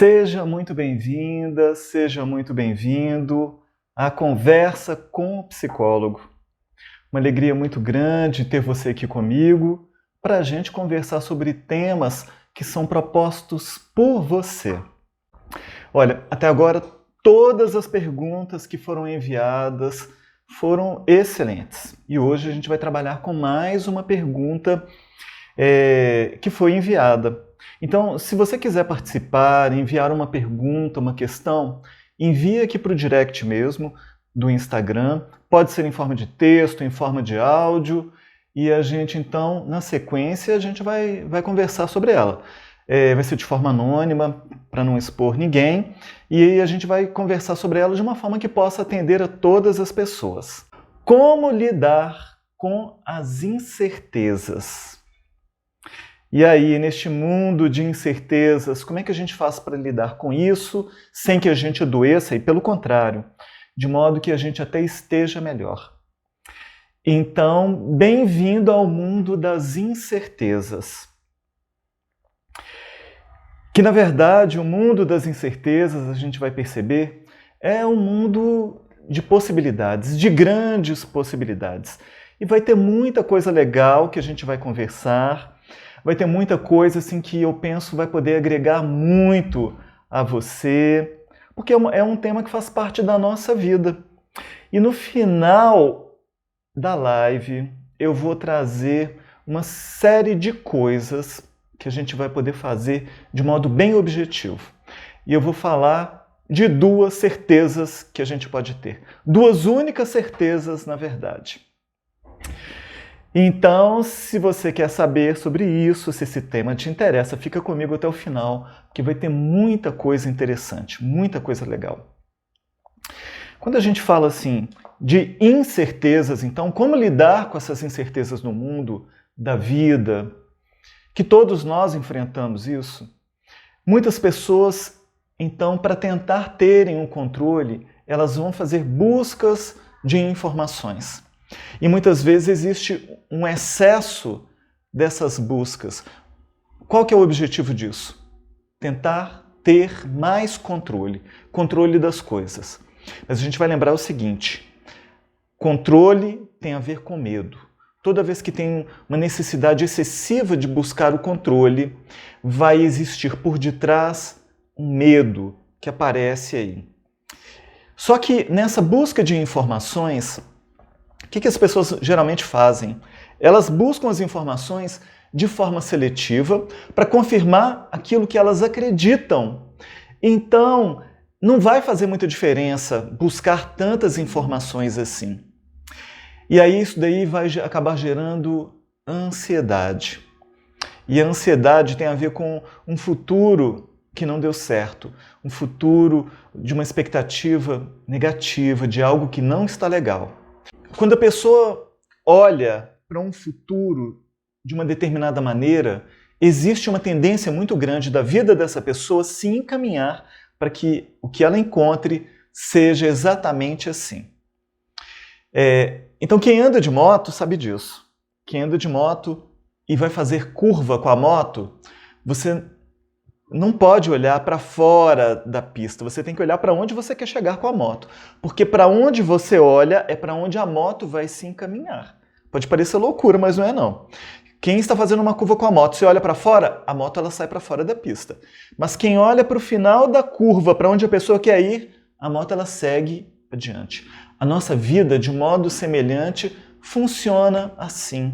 Seja muito bem-vinda, seja muito bem-vindo à Conversa com o Psicólogo. Uma alegria muito grande ter você aqui comigo para a gente conversar sobre temas que são propostos por você. Olha, até agora todas as perguntas que foram enviadas foram excelentes. E hoje a gente vai trabalhar com mais uma pergunta que foi enviada. Então, se você quiser participar, enviar uma pergunta, uma questão, envie aqui para o direct mesmo, do Instagram. Pode ser em forma de texto, em forma de áudio. E a gente, então, na sequência, a gente vai conversar sobre ela. Vai ser de forma anônima, para não expor ninguém. E aí a gente vai conversar sobre ela de uma forma que possa atender a todas as pessoas. Como lidar com as incertezas? E aí, neste mundo de incertezas, como é que a gente faz para lidar com isso sem que a gente adoeça e, pelo contrário, de modo que a gente até esteja melhor? Então, bem-vindo ao mundo das incertezas. Que, na verdade, o mundo das incertezas, a gente vai perceber, é um mundo de possibilidades, de grandes possibilidades. E vai ter muita coisa legal que a gente vai conversar. Vai ter muita coisa assim que eu penso vai poder agregar muito a você, porque é um tema que faz parte da nossa vida. E no final da live eu vou trazer uma série de coisas que a gente vai poder fazer de modo bem objetivo. E eu vou falar de duas certezas que a gente pode ter. Duas únicas certezas, na verdade. Então, se você quer saber sobre isso, se esse tema te interessa, fica comigo até o final, que vai ter muita coisa interessante, muita coisa legal. Quando a gente fala assim de incertezas, então, como lidar com essas incertezas no mundo, da vida, que todos nós enfrentamos isso, muitas pessoas, então, para tentar terem um controle, elas vão fazer buscas de informações. E muitas vezes existe um excesso dessas buscas. Qual que é o objetivo disso? Tentar ter mais controle das coisas. Mas a gente vai lembrar o seguinte, controle tem a ver com medo. Toda vez que tem uma necessidade excessiva de buscar o controle, vai existir por detrás um medo que aparece aí. Só que nessa busca de informações, o que as pessoas geralmente fazem? Elas buscam as informações de forma seletiva para confirmar aquilo que elas acreditam. Então, não vai fazer muita diferença buscar tantas informações assim. E aí isso daí vai acabar gerando ansiedade. E a ansiedade tem a ver com um futuro que não deu certo, um futuro de uma expectativa negativa, de algo que não está legal. Quando a pessoa olha para um futuro de uma determinada maneira, existe uma tendência muito grande da vida dessa pessoa se encaminhar para que o que ela encontre seja exatamente assim. Então quem anda de moto sabe disso. Quem anda de moto e vai fazer curva com a moto, você não pode olhar para fora da pista, você tem que olhar para onde você quer chegar com a moto. Porque para onde você olha é para onde a moto vai se encaminhar. Pode parecer loucura, mas não é não. Quem está fazendo uma curva com a moto, você olha para fora, a moto ela sai para fora da pista. Mas quem olha para o final da curva, para onde a pessoa quer ir, a moto ela segue adiante. A nossa vida, de modo semelhante, funciona assim.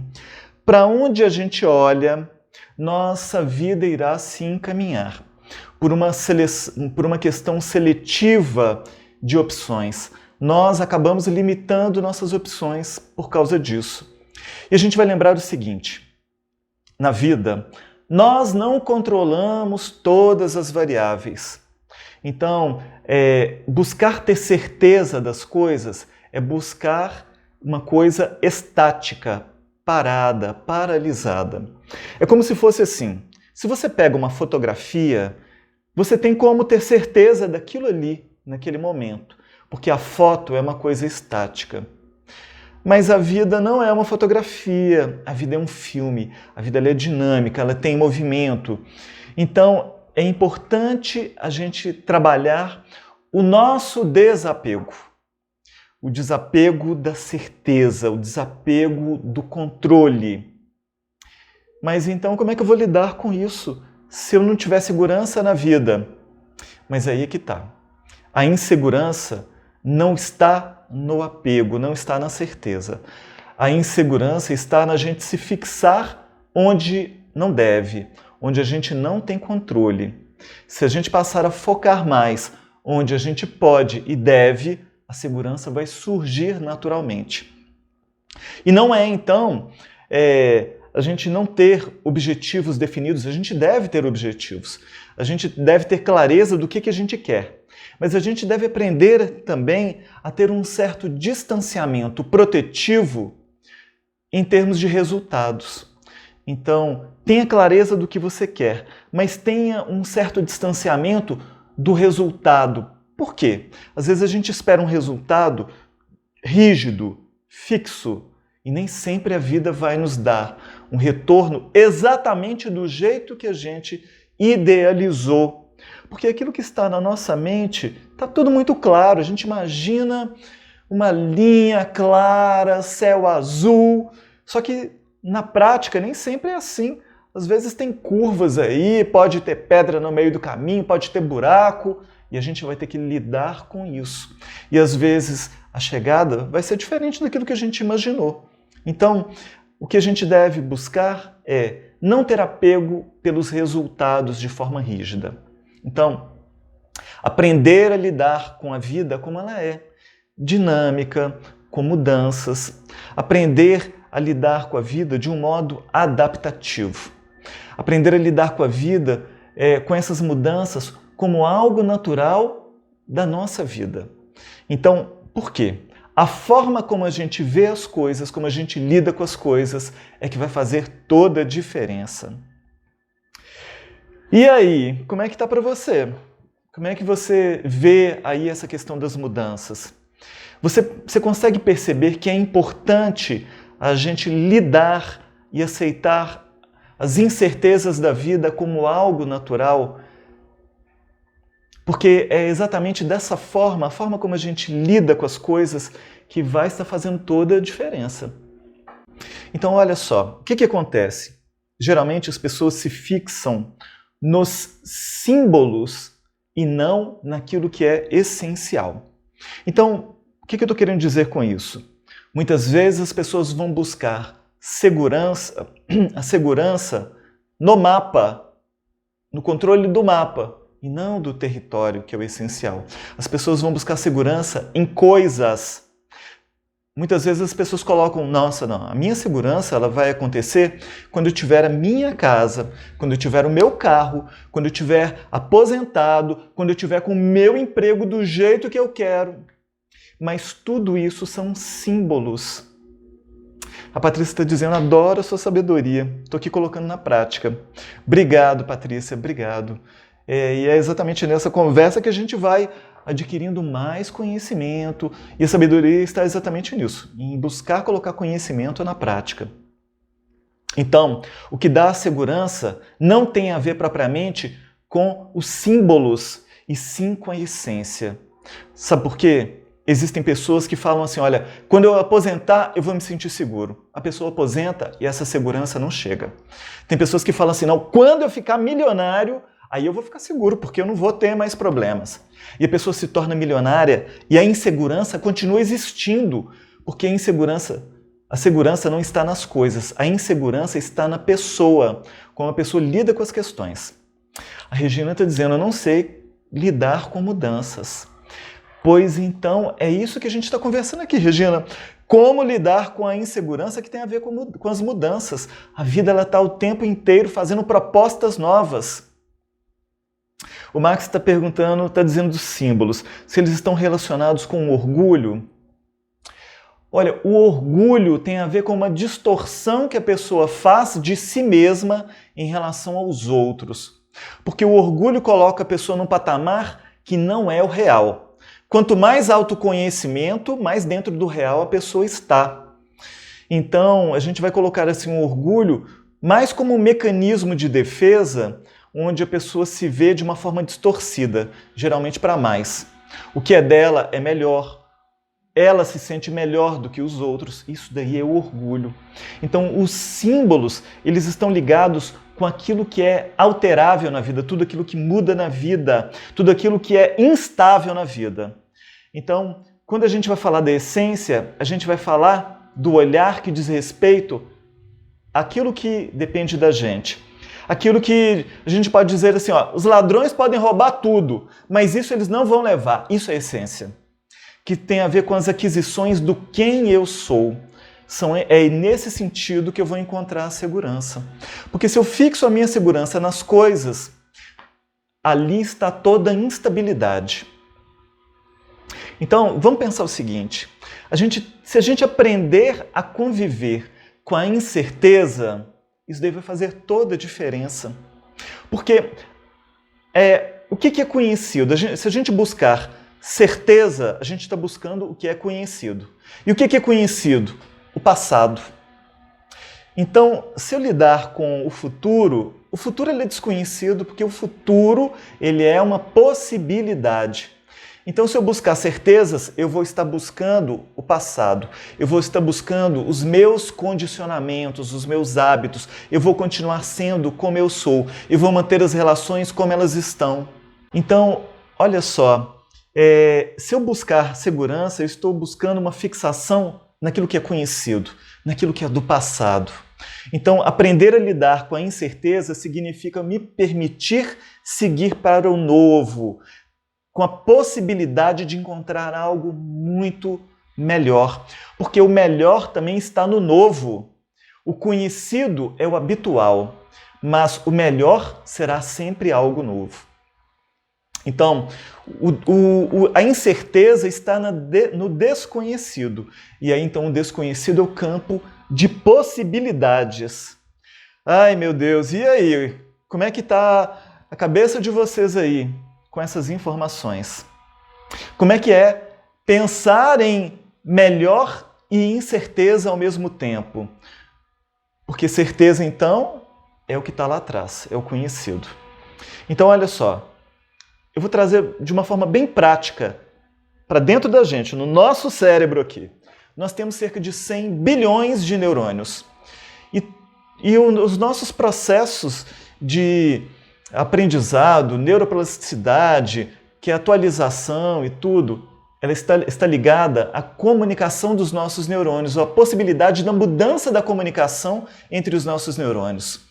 Para onde a gente olha, nossa vida irá se encaminhar por uma questão seletiva de opções. Nós acabamos limitando nossas opções por causa disso. E a gente vai lembrar o seguinte, na vida, nós não controlamos todas as variáveis. Então, buscar ter certeza das coisas é buscar uma coisa estática, parada, paralisada. É como se fosse assim, se você pega uma fotografia, você tem como ter certeza daquilo ali, naquele momento, porque a foto é uma coisa estática. Mas a vida não é uma fotografia, a vida é um filme, a vida ela é dinâmica, ela tem movimento. Então, é importante a gente trabalhar o nosso desapego. O desapego da certeza, o desapego do controle. Mas então como é que eu vou lidar com isso se eu não tiver segurança na vida? Mas aí é que está. A insegurança não está no apego, não está na certeza. A insegurança está na gente se fixar onde não deve, onde a gente não tem controle. Se a gente passar a focar mais onde a gente pode e deve, a segurança vai surgir naturalmente. E não é, então, a gente não ter objetivos definidos, a gente deve ter objetivos, a gente deve ter clareza do que a gente quer, mas a gente deve aprender também a ter um certo distanciamento protetivo em termos de resultados. Então, tenha clareza do que você quer, mas tenha um certo distanciamento do resultado. Por quê? Às vezes a gente espera um resultado rígido, fixo, e nem sempre a vida vai nos dar um retorno exatamente do jeito que a gente idealizou. Porque aquilo que está na nossa mente está tudo muito claro. A gente imagina uma linha clara, céu azul, só que na prática nem sempre é assim. Às vezes tem curvas aí, pode ter pedra no meio do caminho, pode ter buraco, e a gente vai ter que lidar com isso. E às vezes a chegada vai ser diferente daquilo que a gente imaginou. Então, o que a gente deve buscar é não ter apego pelos resultados de forma rígida. Então, aprender a lidar com a vida como ela é, dinâmica, com mudanças. Aprender a lidar com a vida de um modo adaptativo. Aprender a lidar com a vida, com essas mudanças, como algo natural da nossa vida. Então, por quê? A forma como a gente vê as coisas, como a gente lida com as coisas, é que vai fazer toda a diferença. E aí, como é que está para você? Como é que você vê aí essa questão das mudanças? Você consegue perceber que é importante a gente lidar e aceitar as incertezas da vida como algo natural? Porque é exatamente dessa forma, a forma como a gente lida com as coisas, que vai estar fazendo toda a diferença. Então, olha só, o que acontece? Geralmente as pessoas se fixam nos símbolos e não naquilo que é essencial. Então, o que eu estou querendo dizer com isso? Muitas vezes as pessoas vão buscar a segurança no mapa, no controle do mapa, e não do território, que é o essencial. As pessoas vão buscar segurança em coisas. Muitas vezes as pessoas colocam, nossa, não, a minha segurança ela vai acontecer quando eu tiver a minha casa, quando eu tiver o meu carro, quando eu tiver aposentado, quando eu tiver com o meu emprego do jeito que eu quero. Mas tudo isso são símbolos. A Patrícia está dizendo, adoro a sua sabedoria. Estou aqui colocando na prática. Obrigado, Patrícia, obrigado. E é exatamente nessa conversa que a gente vai adquirindo mais conhecimento, e a sabedoria está exatamente nisso, em buscar colocar conhecimento na prática. Então, o que dá a segurança não tem a ver propriamente com os símbolos, e sim com a essência. Sabe por quê? Existem pessoas que falam assim, olha, quando eu aposentar, eu vou me sentir seguro. A pessoa aposenta e essa segurança não chega. Tem pessoas que falam assim, não, quando eu ficar milionário, aí eu vou ficar seguro, porque eu não vou ter mais problemas. E a pessoa se torna milionária e a insegurança continua existindo, porque a segurança não está nas coisas, a insegurança está na pessoa, como a pessoa lida com as questões. A Regina está dizendo, eu não sei lidar com mudanças. Pois então, é isso que a gente está conversando aqui, Regina. Como lidar com a insegurança que tem a ver com as mudanças. A vida está o tempo inteiro fazendo propostas novas. O Max está perguntando, está dizendo dos símbolos, se eles estão relacionados com o orgulho. Olha, o orgulho tem a ver com uma distorção que a pessoa faz de si mesma em relação aos outros. Porque o orgulho coloca a pessoa num patamar que não é o real. Quanto mais autoconhecimento, mais dentro do real a pessoa está. Então, a gente vai colocar assim um orgulho mais como um mecanismo de defesa, onde a pessoa se vê de uma forma distorcida, geralmente para mais. O que é dela é melhor, ela se sente melhor do que os outros, isso daí é o orgulho. Então os símbolos, eles estão ligados com aquilo que é alterável na vida, tudo aquilo que muda na vida, tudo aquilo que é instável na vida. Então, quando a gente vai falar da essência, a gente vai falar do olhar que diz respeito àquilo que depende da gente. Aquilo que a gente pode dizer assim, ó, os ladrões podem roubar tudo, mas isso eles não vão levar, isso é essência. Que tem a ver com as aquisições do quem eu sou. É nesse sentido que eu vou encontrar a segurança. Porque se eu fixo a minha segurança nas coisas, ali está toda a instabilidade. Então, vamos pensar o seguinte, se a gente aprender a conviver com a incerteza, isso daí vai fazer toda a diferença. Porque o que é conhecido? Se a gente buscar certeza, a gente está buscando o que é conhecido. E o que é conhecido? O passado. Então, se eu lidar com o futuro ele é desconhecido porque o futuro ele é uma possibilidade. Então, se eu buscar certezas, eu vou estar buscando o passado. Eu vou estar buscando os meus condicionamentos, os meus hábitos. Eu vou continuar sendo como eu sou. Eu vou manter as relações como elas estão. Então, olha só, se eu buscar segurança, eu estou buscando uma fixação naquilo que é conhecido, naquilo que é do passado. Então, aprender a lidar com a incerteza significa me permitir seguir para o novo, com a possibilidade de encontrar algo muito melhor. Porque o melhor também está no novo. O conhecido é o habitual, mas o melhor será sempre algo novo. Então, a incerteza está no desconhecido. E aí, então, o desconhecido é o campo de possibilidades. Ai, meu Deus, e aí? Como é que está a cabeça de vocês aí com essas informações? Como é que é pensar em melhor e incerteza ao mesmo tempo? Porque certeza, então, é o que está lá atrás, é o conhecido. Então, olha só. Eu vou trazer de uma forma bem prática para dentro da gente, no nosso cérebro aqui. Nós temos cerca de 100 bilhões de neurônios. E os nossos processos de aprendizado, neuroplasticidade, que é atualização e tudo, ela está ligada à comunicação dos nossos neurônios, ou à possibilidade da mudança da comunicação entre os nossos neurônios.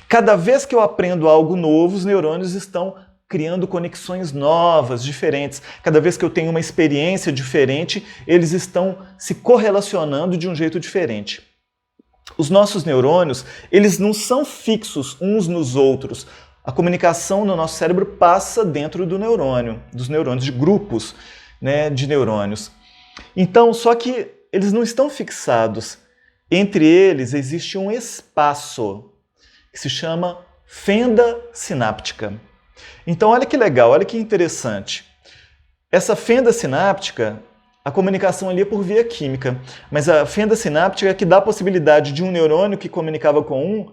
Cada vez que eu aprendo algo novo, os neurônios estão criando conexões novas, diferentes. Cada vez que eu tenho uma experiência diferente, eles estão se correlacionando de um jeito diferente. Os nossos neurônios, eles não são fixos uns nos outros. A comunicação no nosso cérebro passa dentro do neurônio, dos neurônios, de grupos, né, de neurônios. Então, só que eles não estão fixados. Entre eles existe um espaço que se chama fenda sináptica. Então, olha que legal, olha que interessante. Essa fenda sináptica, a comunicação ali é por via química, mas a fenda sináptica é que dá a possibilidade de um neurônio que comunicava com um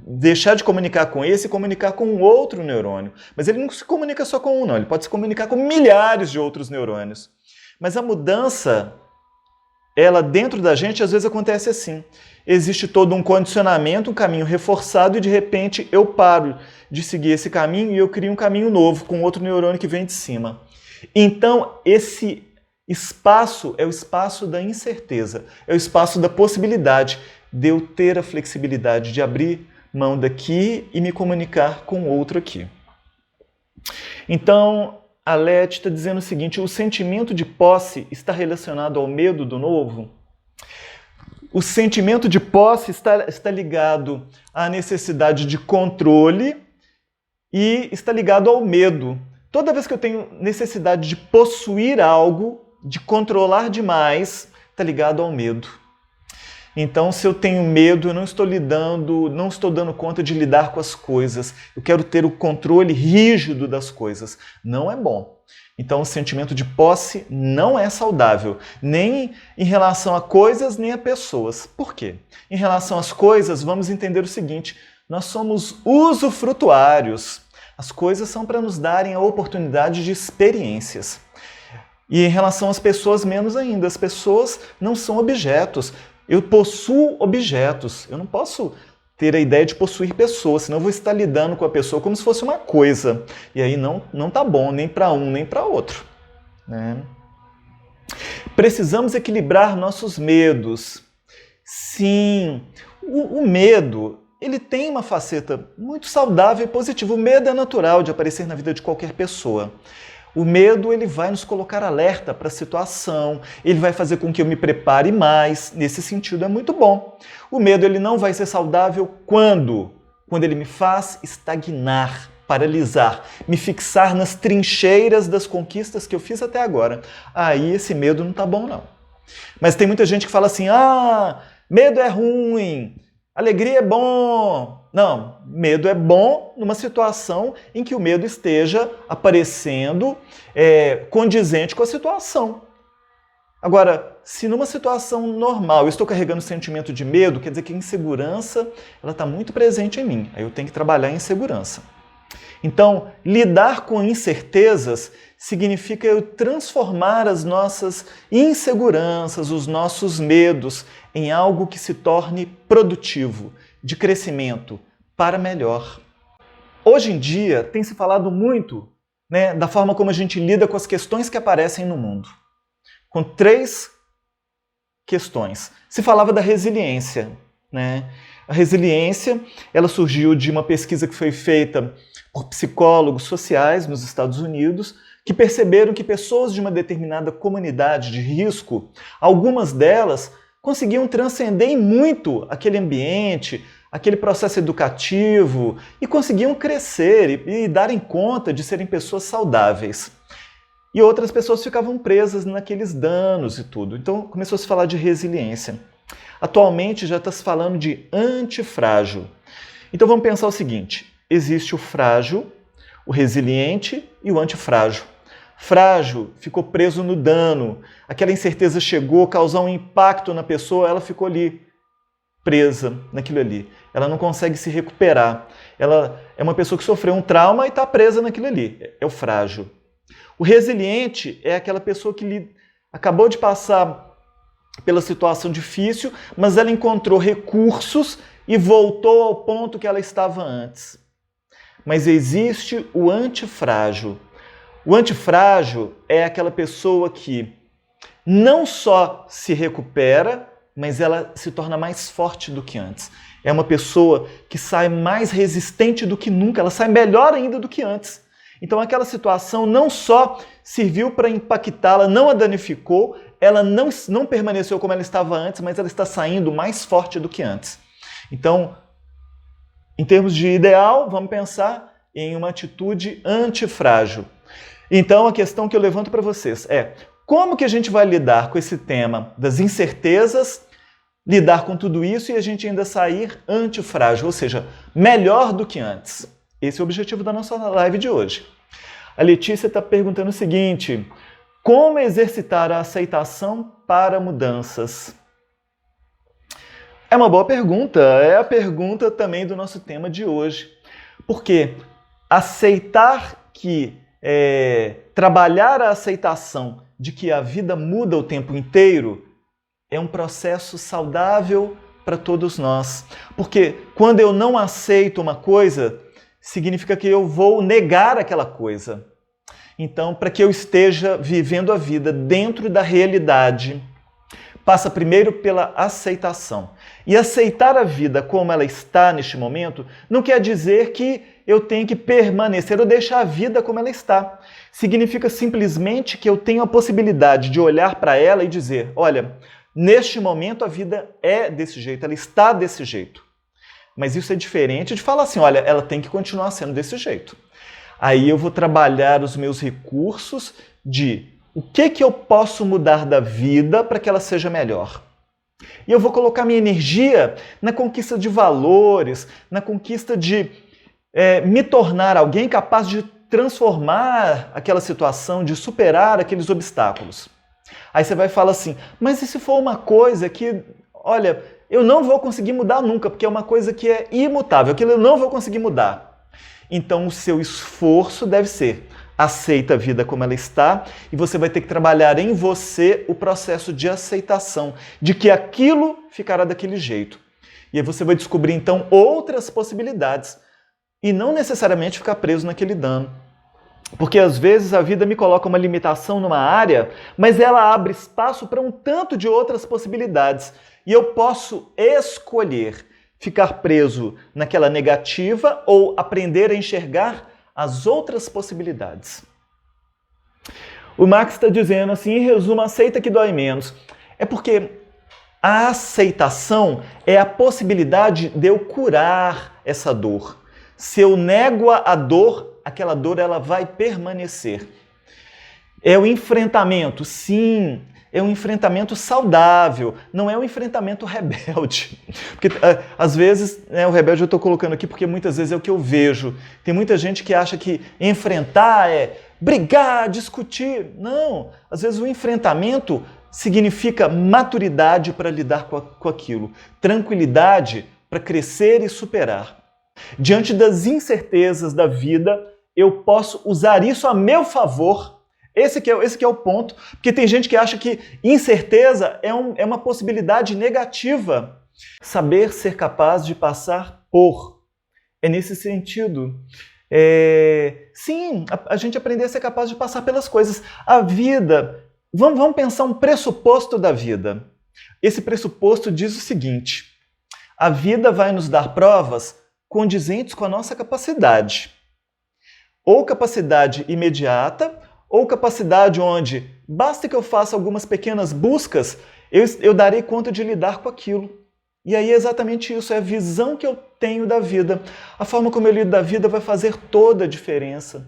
deixar de comunicar com esse e comunicar com um outro neurônio. Mas ele não se comunica só com um, não. Ele pode se comunicar com milhares de outros neurônios. Mas a mudança, ela dentro da gente, às vezes acontece assim. Existe todo um condicionamento, um caminho reforçado e de repente eu paro de seguir esse caminho e eu crio um caminho novo com outro neurônio que vem de cima. Então, esse espaço é o espaço da incerteza, é o espaço da possibilidade de eu ter a flexibilidade de abrir mão daqui e me comunicar com outro aqui. Então, a Leti está dizendo o seguinte, o sentimento de posse está relacionado ao medo do novo? O sentimento de posse está ligado à necessidade de controle e está ligado ao medo. Toda vez que eu tenho necessidade de possuir algo, de controlar demais, está ligado ao medo. Então, se eu tenho medo, eu não estou dando conta de lidar com as coisas. Eu quero ter o controle rígido das coisas. Não é bom. Então, o sentimento de posse não é saudável, nem em relação a coisas, nem a pessoas. Por quê? Em relação às coisas, vamos entender o seguinte, nós somos usufrutuários. As coisas são para nos darem a oportunidade de experiências. E em relação às pessoas, menos ainda. As pessoas não são objetos. Eu possuo objetos. Eu não posso ter a ideia de possuir pessoas, senão eu vou estar lidando com a pessoa como se fosse uma coisa. E aí não tá bom, nem para um, nem para outro, né? Precisamos equilibrar nossos medos. Sim, o medo, ele tem uma faceta muito saudável e positiva. O medo é natural de aparecer na vida de qualquer pessoa. O medo, ele vai nos colocar alerta para a situação, ele vai fazer com que eu me prepare mais. Nesse sentido, é muito bom. O medo, ele não vai ser saudável quando ele me faz estagnar, paralisar, me fixar nas trincheiras das conquistas que eu fiz até agora. Aí esse medo não tá bom, não. Mas tem muita gente que fala assim, medo é ruim, alegria é bom. Não, medo é bom numa situação em que o medo esteja aparecendo condizente com a situação. Agora, se numa situação normal eu estou carregando sentimento de medo, quer dizer que a insegurança está muito presente em mim. Aí eu tenho que trabalhar a insegurança. Então, lidar com incertezas significa eu transformar as nossas inseguranças, os nossos medos, em algo que se torne produtivo, de crescimento, para melhor. Hoje em dia, tem se falado muito, né, da forma como a gente lida com as questões que aparecem no mundo. Com 3 questões. Se falava da resiliência, né? A resiliência, ela surgiu de uma pesquisa que foi feita por psicólogos sociais nos Estados Unidos, que perceberam que pessoas de uma determinada comunidade de risco, algumas delas conseguiam transcender em muito aquele ambiente, aquele processo educativo, e conseguiam crescer e darem conta de serem pessoas saudáveis. E outras pessoas ficavam presas naqueles danos e tudo. Então começou a se falar de resiliência. Atualmente já está se falando de antifrágil. Então vamos pensar o seguinte, existe o frágil, o resiliente e o antifrágil. Frágil ficou preso no dano, aquela incerteza chegou a causar um impacto na pessoa, ela ficou ali, presa naquilo ali. Ela não consegue se recuperar. Ela é uma pessoa que sofreu um trauma e está presa naquilo ali. É o frágil. O resiliente é aquela pessoa que acabou de passar pela situação difícil, mas ela encontrou recursos e voltou ao ponto que ela estava antes. Mas existe o antifrágil. O antifrágil é aquela pessoa que não só se recupera, mas ela se torna mais forte do que antes. É uma pessoa que sai mais resistente do que nunca, ela sai melhor ainda do que antes. Então aquela situação não só serviu para impactá-la, não a danificou, ela não permaneceu como ela estava antes, mas ela está saindo mais forte do que antes. Então, em termos de ideal, vamos pensar em uma atitude antifrágil. Então a questão que eu levanto para vocês é: como que a gente vai lidar com esse tema das incertezas, lidar com tudo isso e a gente ainda sair antifrágil, ou seja, melhor do que antes? Esse é o objetivo da nossa live de hoje. A Letícia está perguntando o seguinte: como exercitar a aceitação para mudanças? É uma boa pergunta, é a pergunta também do nosso tema de hoje. Porque aceitar que, trabalhar a aceitação de que a vida muda o tempo inteiro é um processo saudável para todos nós. Porque quando eu não aceito uma coisa, significa que eu vou negar aquela coisa. Então, para que eu esteja vivendo a vida dentro da realidade, passa primeiro pela aceitação. E aceitar a vida como ela está neste momento não quer dizer que eu tenho que permanecer ou deixar a vida como ela está. Significa simplesmente que eu tenho a possibilidade de olhar para ela e dizer: olha, neste momento a vida é desse jeito, ela está desse jeito. Mas isso é diferente de falar assim: olha, ela tem que continuar sendo desse jeito. Aí eu vou trabalhar os meus recursos de o que eu posso mudar da vida para que ela seja melhor. E eu vou colocar minha energia na conquista de valores, na conquista de me tornar alguém capaz de transformar aquela situação, de superar aqueles obstáculos. Aí você vai falar assim: mas e se for uma coisa que, olha, eu não vou conseguir mudar nunca, porque é uma coisa que é imutável, aquilo eu não vou conseguir mudar. Então o seu esforço deve ser: aceita a vida como ela está, e você vai ter que trabalhar em você o processo de aceitação, de que aquilo ficará daquele jeito. E aí você vai descobrir então outras possibilidades, e não necessariamente ficar preso naquele dano. Porque às vezes a vida me coloca uma limitação numa área, mas ela abre espaço para um tanto de outras possibilidades. E eu posso escolher ficar preso naquela negativa ou aprender a enxergar as outras possibilidades. O Max está dizendo assim, em resumo: aceita que dói menos. É porque a aceitação é a possibilidade de eu curar essa dor. Se eu nego a dor, aquela dor ela vai permanecer. É o enfrentamento, sim, é um enfrentamento saudável, não é um enfrentamento rebelde. Porque às vezes, né, o rebelde eu estou colocando aqui porque muitas vezes é o que eu vejo. Tem muita gente que acha que enfrentar é brigar, discutir. Não, às vezes o enfrentamento significa maturidade para lidar com aquilo, tranquilidade para crescer e superar. Diante das incertezas da vida, eu posso usar isso a meu favor. Esse que é o ponto, porque tem gente que acha que incerteza é uma possibilidade negativa. Saber ser capaz de passar por. É nesse sentido. Sim, a gente aprender a ser capaz de passar pelas coisas. A vida, vamos pensar um pressuposto da vida. Esse pressuposto diz o seguinte: a vida vai nos dar provas condizentes com a nossa capacidade. Ou capacidade imediata, ou capacidade onde basta que eu faça algumas pequenas buscas, eu darei conta de lidar com aquilo. E aí é exatamente isso, é a visão que eu tenho da vida. A forma como eu lido da vida vai fazer toda a diferença.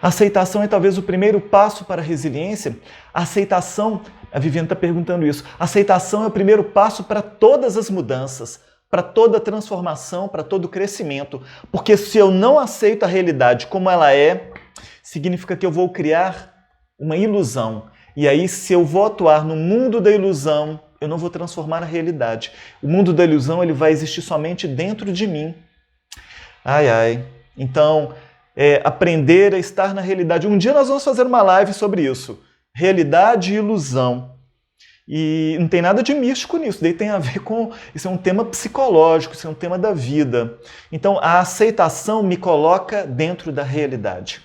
A aceitação é talvez o primeiro passo para a resiliência. A aceitação, a Viviane está perguntando isso, a aceitação é o primeiro passo para todas as mudanças, para toda transformação, para todo crescimento. Porque se eu não aceito a realidade como ela é, significa que eu vou criar uma ilusão. E aí, se eu vou atuar no mundo da ilusão, eu não vou transformar a realidade. O mundo da ilusão ele vai existir somente dentro de mim. Ai, ai. Então, aprender a estar na realidade. Um dia nós vamos fazer uma live sobre isso. Realidade e ilusão. E não tem nada de místico nisso, daí tem a ver com... Isso é um tema psicológico, isso é um tema da vida. Então, a aceitação me coloca dentro da realidade.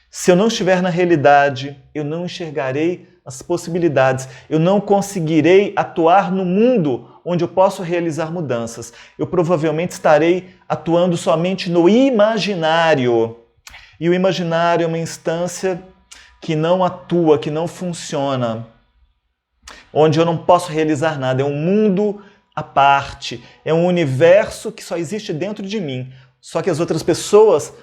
Se eu não estiver na realidade, eu não enxergarei as possibilidades. Eu não conseguirei atuar no mundo onde eu posso realizar mudanças. Eu provavelmente estarei atuando somente no imaginário. E o imaginário é uma instância que não atua, que não funciona, onde eu não posso realizar nada. É um mundo à parte, é um universo que só existe dentro de mim. Só que as outras pessoas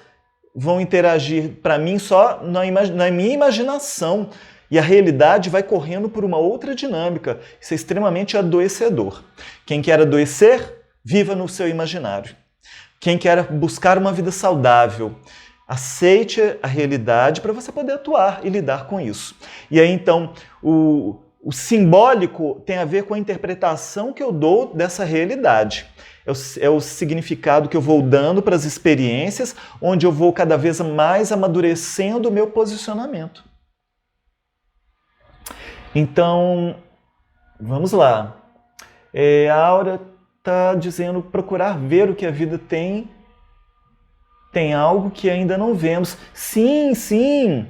vão interagir para mim só na minha imaginação. E a realidade vai correndo por uma outra dinâmica. Isso é extremamente adoecedor. Quem quer adoecer, viva no seu imaginário. Quem quer buscar uma vida saudável, aceite a realidade para você poder atuar e lidar com isso. E aí, então, o simbólico tem a ver com a interpretação que eu dou dessa realidade. É o significado que eu vou dando para as experiências, onde eu vou cada vez mais amadurecendo o meu posicionamento. Então, vamos lá. A Aura está dizendo procurar ver o que a vida tem. Tem algo que ainda não vemos. Sim, sim!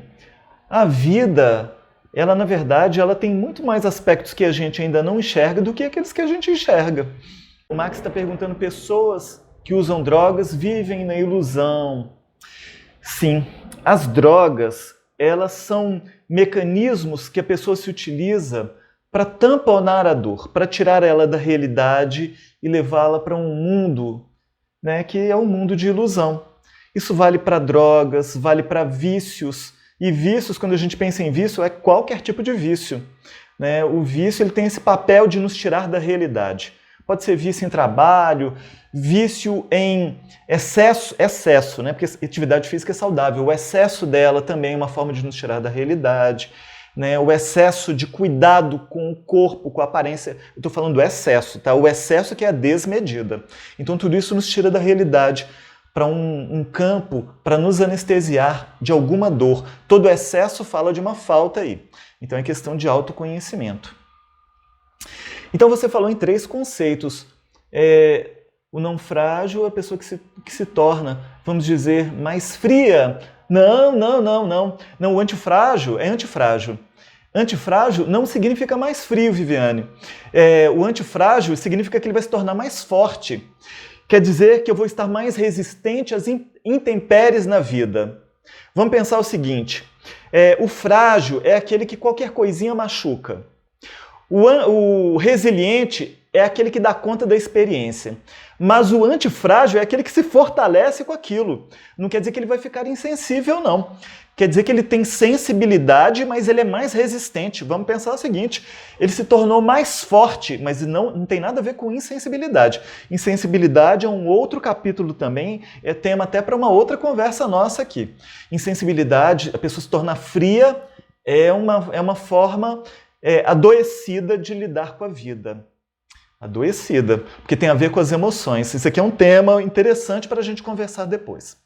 A vida, ela na verdade, ela tem muito mais aspectos que a gente ainda não enxerga do que aqueles que a gente enxerga. O Max está perguntando, pessoas que usam drogas vivem na ilusão. Sim, as drogas, elas são mecanismos que a pessoa se utiliza para tamponar a dor, para tirar ela da realidade e levá-la para um mundo, né, que é um mundo de ilusão. Isso vale para drogas, vale para vícios. E vícios, quando a gente pensa em vício, é qualquer tipo de vício, né? O vício ele tem esse papel de nos tirar da realidade. Pode ser vício em trabalho, vício em excesso, né? Porque atividade física é saudável. O excesso dela também é uma forma de nos tirar da realidade. né? O excesso de cuidado com o corpo, com a aparência. Eu estou falando do excesso, tá? O excesso que é a desmedida. Então tudo isso nos tira da realidade para um campo para nos anestesiar de alguma dor. Todo excesso fala de uma falta aí. Então é questão de autoconhecimento. Então você falou em 3 conceitos. O não frágil é a pessoa que se torna, vamos dizer, mais fria. Não, o antifrágil é antifrágil. Antifrágil não significa mais frio, Viviane. O antifrágil significa que ele vai se tornar mais forte. Quer dizer que eu vou estar mais resistente às intempéries na vida. Vamos pensar o seguinte, o frágil é aquele que qualquer coisinha machuca. O resiliente é aquele que dá conta da experiência. Mas o antifrágil é aquele que se fortalece com aquilo. Não quer dizer que ele vai ficar insensível, não. Quer dizer que ele tem sensibilidade, mas ele é mais resistente. Vamos pensar o seguinte, ele se tornou mais forte, mas não tem nada a ver com insensibilidade. Insensibilidade é um outro capítulo também, é tema até para uma outra conversa nossa aqui. Insensibilidade, a pessoa se tornar fria, é uma forma adoecida de lidar com a vida. Adoecida, porque tem a ver com as emoções. Isso aqui é um tema interessante para a gente conversar depois.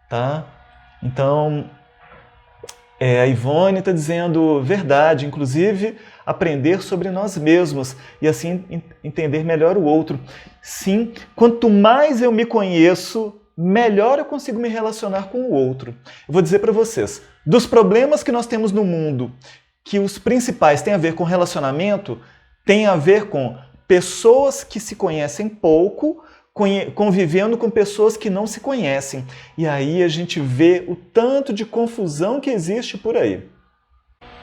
Tá? Então, a Ivone está dizendo verdade, inclusive aprender sobre nós mesmos e assim entender melhor o outro. Sim, quanto mais eu me conheço, melhor eu consigo me relacionar com o outro. Eu vou dizer para vocês, dos problemas que nós temos no mundo, que os principais têm a ver com relacionamento, tem a ver com pessoas que se conhecem pouco, convivendo com pessoas que não se conhecem. E aí a gente vê o tanto de confusão que existe por aí.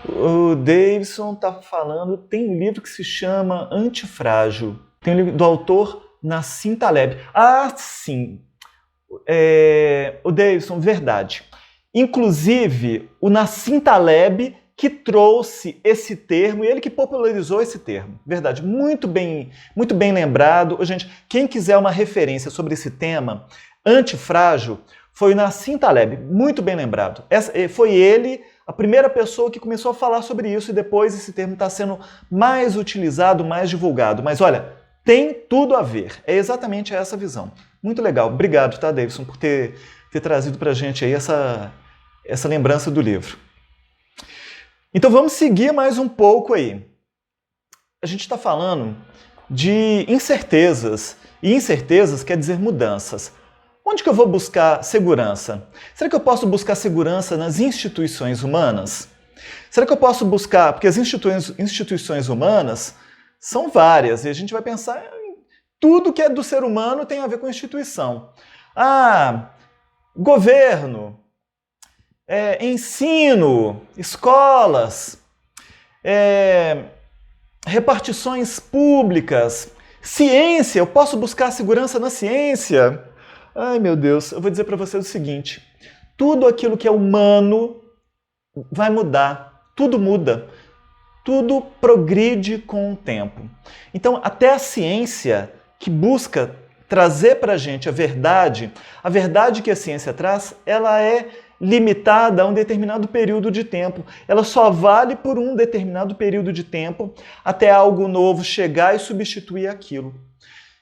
O Davidson está falando, tem um livro que se chama Antifrágil. Tem um livro do autor Nassim Taleb. Ah, sim! O Davidson, verdade. Inclusive, o Nassim Taleb que trouxe esse termo, e ele que popularizou esse termo. Verdade, muito bem lembrado. Gente, quem quiser uma referência sobre esse tema, antifrágil, foi o Nassim Taleb, muito bem lembrado. Foi ele a primeira pessoa que começou a falar sobre isso e depois esse termo está sendo mais utilizado, mais divulgado. Mas olha, tem tudo a ver. É exatamente essa visão. Muito legal. Obrigado, tá, Davidson, por ter trazido para a gente aí essa lembrança do livro. Então vamos seguir mais um pouco aí. A gente está falando de incertezas, e incertezas quer dizer mudanças. Onde que eu vou buscar segurança? Será que eu posso buscar segurança nas instituições humanas? Será que eu posso buscar, porque as instituições humanas são várias, e a gente vai pensar em tudo que é do ser humano tem a ver com instituição. Governo, ensino, escolas, repartições públicas, ciência, eu posso buscar segurança na ciência? Ai, meu Deus, eu vou dizer para vocês o seguinte, tudo aquilo que é humano vai mudar, tudo muda, tudo progride com o tempo. Então, até a ciência que busca trazer para a gente a verdade que a ciência traz, ela é limitada a um determinado período de tempo. Ela só vale por um determinado período de tempo até algo novo chegar e substituir aquilo.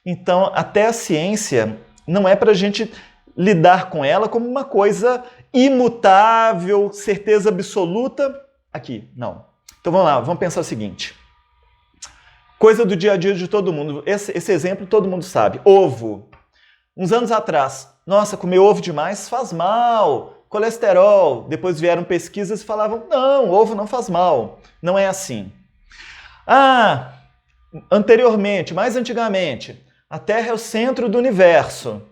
Então, até a ciência não é para a gente lidar com ela como uma coisa imutável, certeza absoluta. Aqui, não. Então vamos lá, vamos pensar o seguinte. Coisa do dia a dia de todo mundo. Esse exemplo todo mundo sabe. Ovo. Uns anos atrás, nossa, comer ovo demais faz mal. Colesterol, depois vieram pesquisas e falavam, não, ovo não faz mal, não é assim. Anteriormente, mais antigamente, a Terra é o centro do universo.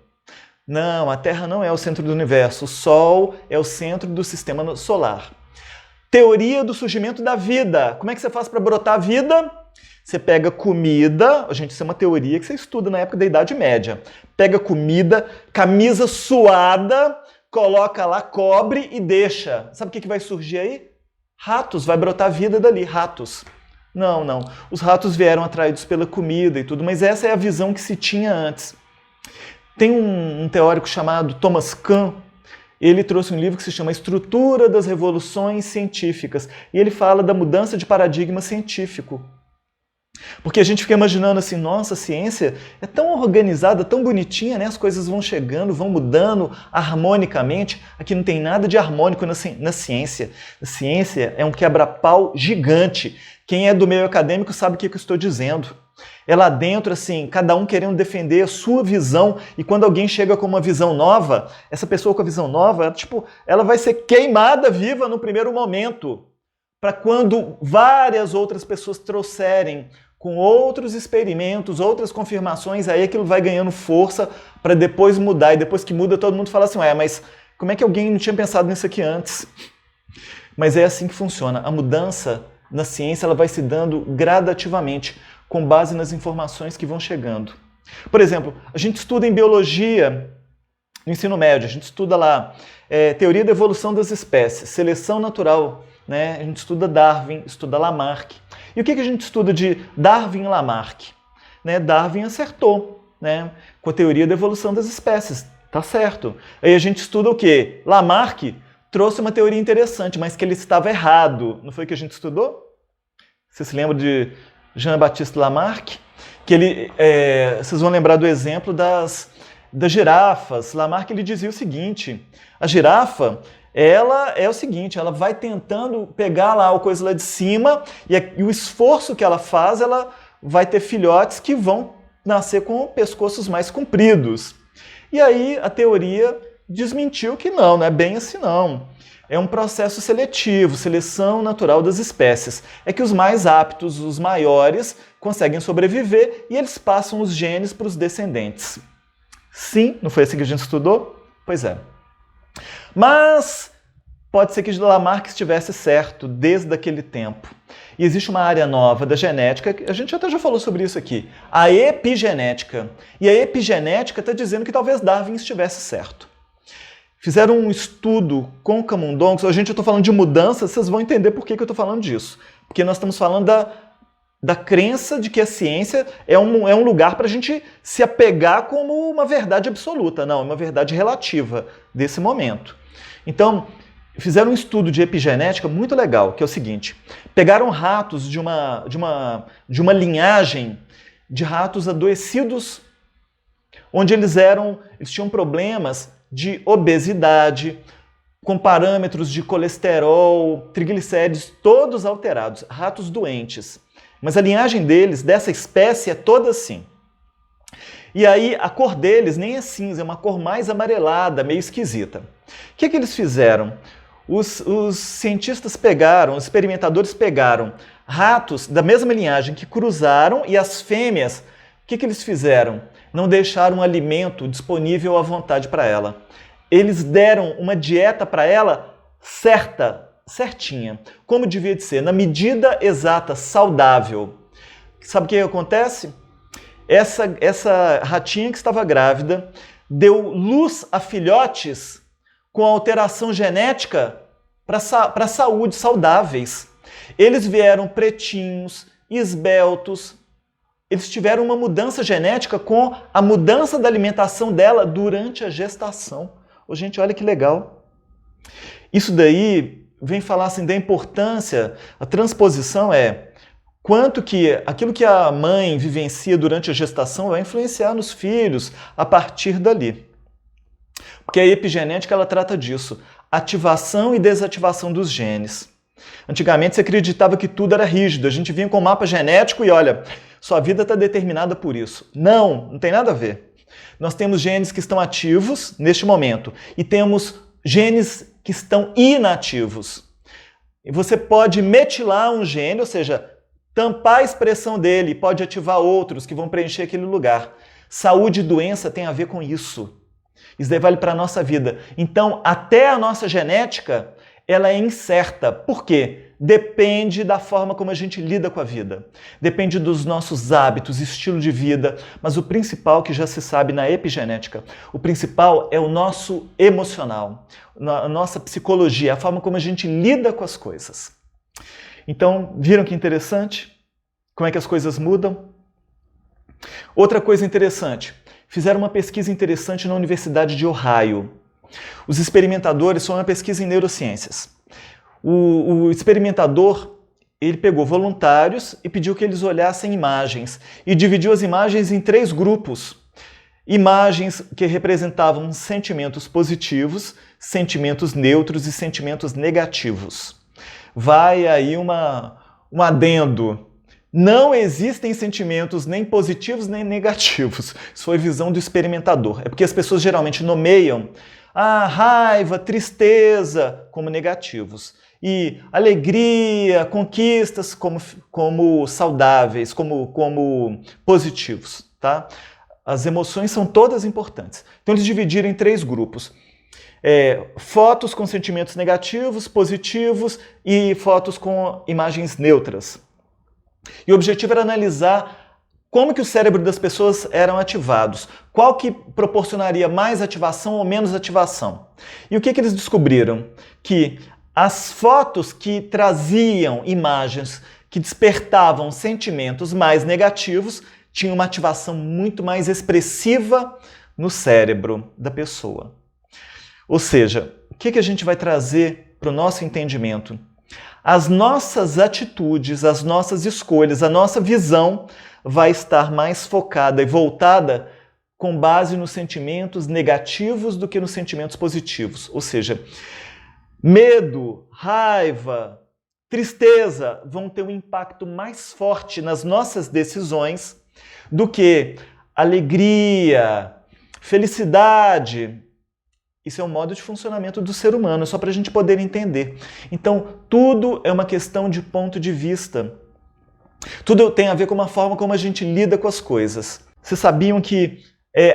Não, a Terra não é o centro do universo, o Sol é o centro do sistema solar. Teoria do surgimento da vida. Como é que você faz para brotar a vida? Você pega comida, gente, isso é uma teoria que você estuda na época da Idade Média. Pega comida, camisa suada, coloca lá, cobre e deixa. Sabe o que vai surgir aí? Ratos, vai brotar vida dali, ratos. Não. Os ratos vieram atraídos pela comida e tudo, mas essa é a visão que se tinha antes. Tem um teórico chamado Thomas Kuhn, Ele trouxe um livro que se chama Estrutura das Revoluções Científicas, e ele fala da mudança de paradigma científico. Porque a gente fica imaginando assim, nossa, a ciência é tão organizada, tão bonitinha, né? As coisas vão chegando, vão mudando harmonicamente. Aqui não tem nada de harmônico na ciência. A ciência é um quebra-pau gigante. Quem é do meio acadêmico sabe o que eu estou dizendo. É lá dentro, assim, cada um querendo defender a sua visão, e quando alguém chega com uma visão nova, essa pessoa com a visão nova, ela vai ser queimada viva no primeiro momento, para quando várias outras pessoas trouxerem com outros experimentos, outras confirmações, aí aquilo vai ganhando força para depois mudar, e depois que muda todo mundo fala assim, mas como é que alguém não tinha pensado nisso aqui antes? Mas é assim que funciona. A mudança na ciência ela vai se dando gradativamente, com base nas informações que vão chegando. Por exemplo, a gente estuda em biologia, no ensino médio, a gente estuda lá teoria da evolução das espécies, seleção natural, né? A gente estuda Darwin, estuda Lamarck. E o que a gente estuda de Darwin e Lamarck? Né? Darwin acertou, né? Com a teoria da evolução das espécies, tá certo. Aí a gente estuda o quê? Lamarck trouxe uma teoria interessante, mas que ele estava errado. Não foi o que a gente estudou? Você se lembra de Jean-Baptiste Lamarck? Que ele, vocês vão lembrar do exemplo das girafas. Lamarck ele dizia o seguinte, a girafa, ela é o seguinte, ela vai tentando pegar lá a coisa lá de cima e o esforço que ela faz, ela vai ter filhotes que vão nascer com pescoços mais compridos. E aí a teoria desmentiu que não é bem assim não. É um processo seletivo, seleção natural das espécies. É que os mais aptos, os maiores, conseguem sobreviver e eles passam os genes para os descendentes. Sim, não foi assim que a gente estudou? Pois é. Mas pode ser que Lamarck estivesse certo desde aquele tempo. E existe uma área nova da genética, a gente até já falou sobre isso aqui, a epigenética. E a epigenética está dizendo que talvez Darwin estivesse certo. Fizeram um estudo com camundongos, eu estou falando de mudança, vocês vão entender por que eu estou falando disso. Porque nós estamos falando da crença de que a ciência é um lugar para a gente se apegar como uma verdade absoluta. Não, é uma verdade relativa desse momento. Então, fizeram um estudo de epigenética muito legal, que é o seguinte. Pegaram ratos de uma linhagem de ratos adoecidos, onde eles tinham problemas de obesidade, com parâmetros de colesterol, triglicérides, todos alterados, ratos doentes. Mas a linhagem deles, dessa espécie, é toda assim. E aí a cor deles nem é cinza, é uma cor mais amarelada, meio esquisita. O que eles fizeram? Os cientistas pegaram, os experimentadores pegaram ratos da mesma linhagem que cruzaram e as fêmeas, o que eles fizeram? Não deixaram um alimento disponível à vontade para ela. Eles deram uma dieta para ela certinha, como devia de ser, na medida exata, saudável. Sabe o que acontece? Essa ratinha que estava grávida deu luz a filhotes com alteração genética para a saúde, saudáveis. Eles vieram pretinhos, esbeltos. Eles tiveram uma mudança genética com a mudança da alimentação dela durante a gestação. Oh, gente, olha que legal. Isso daí vem falar assim, da importância, a transposição quanto que aquilo que a mãe vivencia durante a gestação vai influenciar nos filhos a partir dali. Porque a epigenética ela trata disso, ativação e desativação dos genes. Antigamente se acreditava que tudo era rígido, a gente vinha com o mapa genético e olha, sua vida está determinada por isso. Não tem nada a ver. Nós temos genes que estão ativos neste momento e temos genes que estão inativos. E você pode metilar um gene, ou seja, tampar a expressão dele, pode ativar outros que vão preencher aquele lugar. Saúde e doença tem a ver com isso. Isso daí vale para a nossa vida. Então, até a nossa genética, ela é incerta. Por quê? Depende da forma como a gente lida com a vida. Depende dos nossos hábitos, estilo de vida. Mas o principal que já se sabe na epigenética, o principal é o nosso emocional, a nossa psicologia, a forma como a gente lida com as coisas. Então, viram que interessante? Como é que as coisas mudam? Outra coisa interessante, fizeram uma pesquisa interessante na Universidade de Ohio. Os experimentadores são uma pesquisa em neurociências. O experimentador, ele pegou voluntários e pediu que eles olhassem imagens e dividiu as imagens em 3 grupos. Imagens que representavam sentimentos positivos, sentimentos neutros e sentimentos negativos. Vai aí um adendo. Não existem sentimentos nem positivos nem negativos. Isso foi visão do experimentador. É porque as pessoas geralmente nomeiam a raiva, tristeza como negativos. E alegria, conquistas como saudáveis, como positivos. Tá? As emoções são todas importantes. Então eles dividiram em 3 grupos. Fotos com sentimentos negativos, positivos e fotos com imagens neutras. E o objetivo era analisar como que o cérebro das pessoas eram ativados, qual que proporcionaria mais ativação ou menos ativação. E o que eles descobriram? Que as fotos que traziam imagens que despertavam sentimentos mais negativos tinham uma ativação muito mais expressiva no cérebro da pessoa. Ou seja, o que a gente vai trazer para o nosso entendimento? As nossas atitudes, as nossas escolhas, a nossa visão vai estar mais focada e voltada com base nos sentimentos negativos do que nos sentimentos positivos. Ou seja, medo, raiva, tristeza vão ter um impacto mais forte nas nossas decisões do que alegria, felicidade. Isso é um modo de funcionamento do ser humano, só para a gente poder entender. Então, tudo é uma questão de ponto de vista. Tudo tem a ver com a forma como a gente lida com as coisas. Vocês sabiam que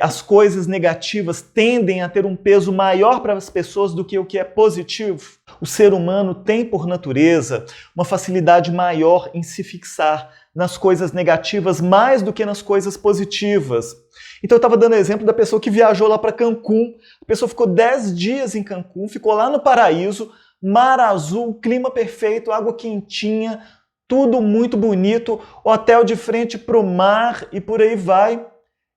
as coisas negativas tendem a ter um peso maior para as pessoas do que o que é positivo? O ser humano tem, por natureza, uma facilidade maior em se fixar nas coisas negativas mais do que nas coisas positivas. Então eu estava dando exemplo da pessoa que viajou lá para Cancún. A pessoa ficou 10 dias em Cancún, ficou lá no paraíso, mar azul, clima perfeito, água quentinha, tudo muito bonito, hotel de frente para o mar e por aí vai.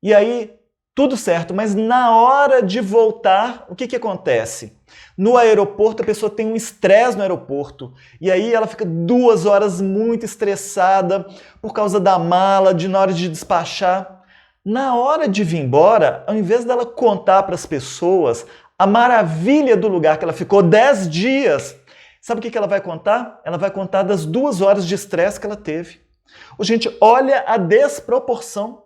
E aí, tudo certo, mas na hora de voltar, o que acontece? No aeroporto, a pessoa tem um estresse no aeroporto. E aí ela fica 2 horas muito estressada por causa da mala, na hora de despachar. Na hora de vir embora, ao invés dela contar para as pessoas a maravilha do lugar que ela ficou 10 dias, sabe o que ela vai contar? Ela vai contar das 2 horas de estresse que ela teve. Gente, olha a desproporção.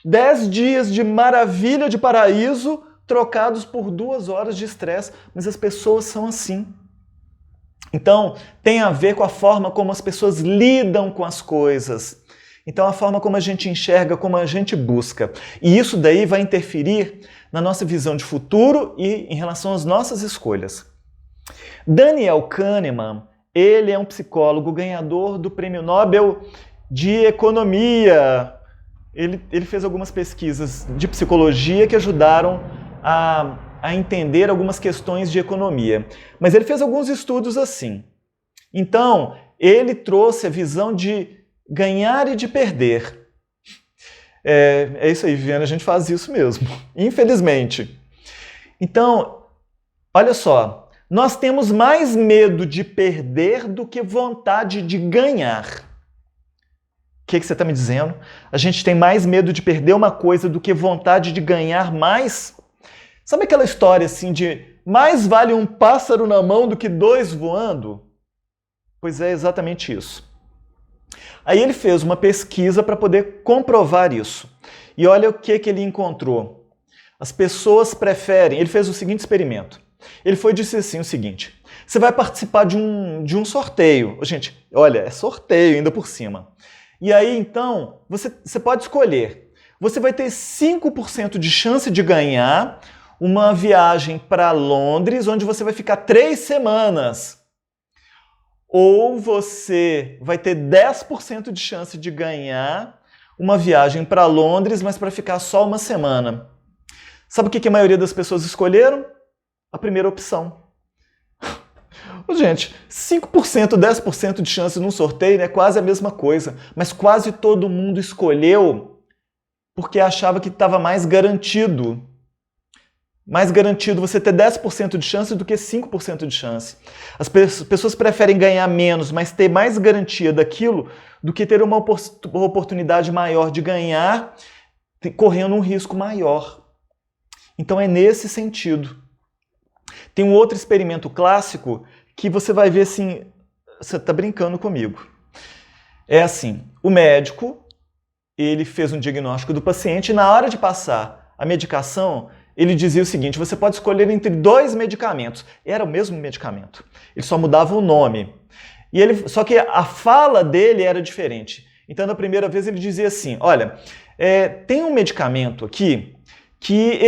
10 dias de maravilha de paraíso trocados por 2 horas de estresse, mas as pessoas são assim. Então, tem a ver com a forma como as pessoas lidam com as coisas. Então, a forma como a gente enxerga, como a gente busca. E isso daí vai interferir na nossa visão de futuro e em relação às nossas escolhas. Daniel Kahneman, ele é um psicólogo ganhador do Prêmio Nobel de Economia. Ele fez algumas pesquisas de psicologia que ajudaram a entender algumas questões de economia. Mas ele fez alguns estudos assim. Então, ele trouxe a visão de ganhar e de perder. É isso aí, Viviane, a gente faz isso mesmo, infelizmente. Então, olha só, nós temos mais medo de perder do que vontade de ganhar. O que você está me dizendo? A gente tem mais medo de perder uma coisa do que vontade de ganhar mais? Sabe aquela história assim de mais vale um pássaro na mão do que 2 voando? Pois é exatamente isso. Aí ele fez uma pesquisa para poder comprovar isso. E olha o que ele encontrou. As pessoas preferem... Ele fez o seguinte experimento. Ele disse assim o seguinte: você vai participar de um sorteio. Gente, olha, é sorteio ainda por cima. E aí, então, você pode escolher. Você vai ter 5% de chance de ganhar uma viagem para Londres, onde você vai ficar 3 semanas. Ou você vai ter 10% de chance de ganhar uma viagem para Londres, mas para ficar só 1 semana. Sabe o que a maioria das pessoas escolheram? A primeira opção. Gente, 5%, 10% de chance num sorteio é quase a mesma coisa, mas quase todo mundo escolheu porque achava que estava mais garantido. Mais garantido você ter 10% de chance do que 5% de chance. As pessoas preferem ganhar menos, mas ter mais garantia daquilo do que ter uma oportunidade maior de ganhar correndo um risco maior. Então é nesse sentido. Tem um outro experimento clássico que você vai ver assim, você está brincando comigo. É assim, o médico, ele fez um diagnóstico do paciente e na hora de passar a medicação, ele dizia o seguinte, você pode escolher entre 2 medicamentos. Era o mesmo medicamento, ele só mudava o nome. Só que a fala dele era diferente. Então, na primeira vez, ele dizia assim, olha, tem um medicamento aqui que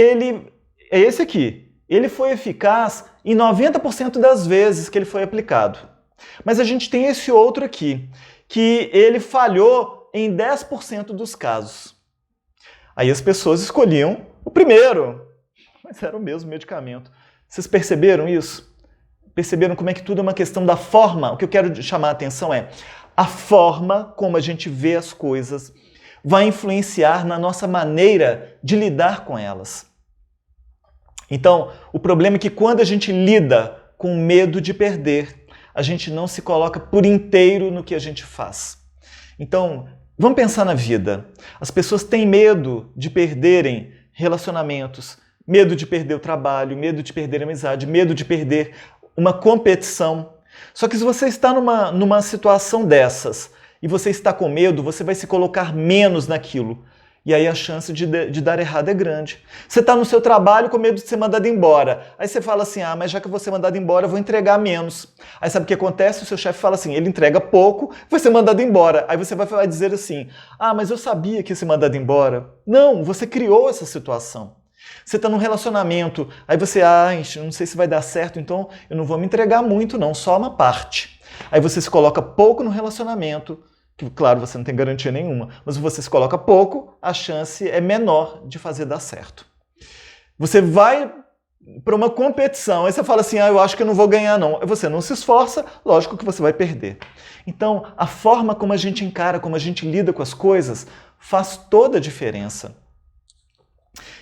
é esse aqui. Ele foi eficaz em 90% das vezes que ele foi aplicado. Mas a gente tem esse outro aqui, que ele falhou em 10% dos casos. Aí as pessoas escolhiam o primeiro, mas era o mesmo medicamento. Vocês perceberam isso? Perceberam como é que tudo é uma questão da forma? O que eu quero chamar a atenção é a forma como a gente vê as coisas vai influenciar na nossa maneira de lidar com elas. Então, o problema é que quando a gente lida com medo de perder, a gente não se coloca por inteiro no que a gente faz. Então, vamos pensar na vida. As pessoas têm medo de perderem relacionamentos, medo de perder o trabalho, medo de perder a amizade, medo de perder uma competição. Só que se você está numa situação dessas e você está com medo, você vai se colocar menos naquilo. E aí a chance de dar errado é grande. Você está no seu trabalho com medo de ser mandado embora. Aí você fala assim, mas já que eu vou ser mandado embora, eu vou entregar menos. Aí sabe o que acontece? O seu chefe fala assim, ele entrega pouco, vai ser mandado embora. Aí você vai dizer assim, mas eu sabia que ia ser mandado embora. Não, você criou essa situação. Você está num relacionamento, aí você, não sei se vai dar certo, então eu não vou me entregar muito não, só uma parte. Aí você se coloca pouco no relacionamento, que claro, você não tem garantia nenhuma, mas você se coloca pouco, a chance é menor de fazer dar certo. Você vai para uma competição, aí você fala assim, eu acho que eu não vou ganhar não. Aí você não se esforça, lógico que você vai perder. Então, a forma como a gente encara, como a gente lida com as coisas, faz toda a diferença.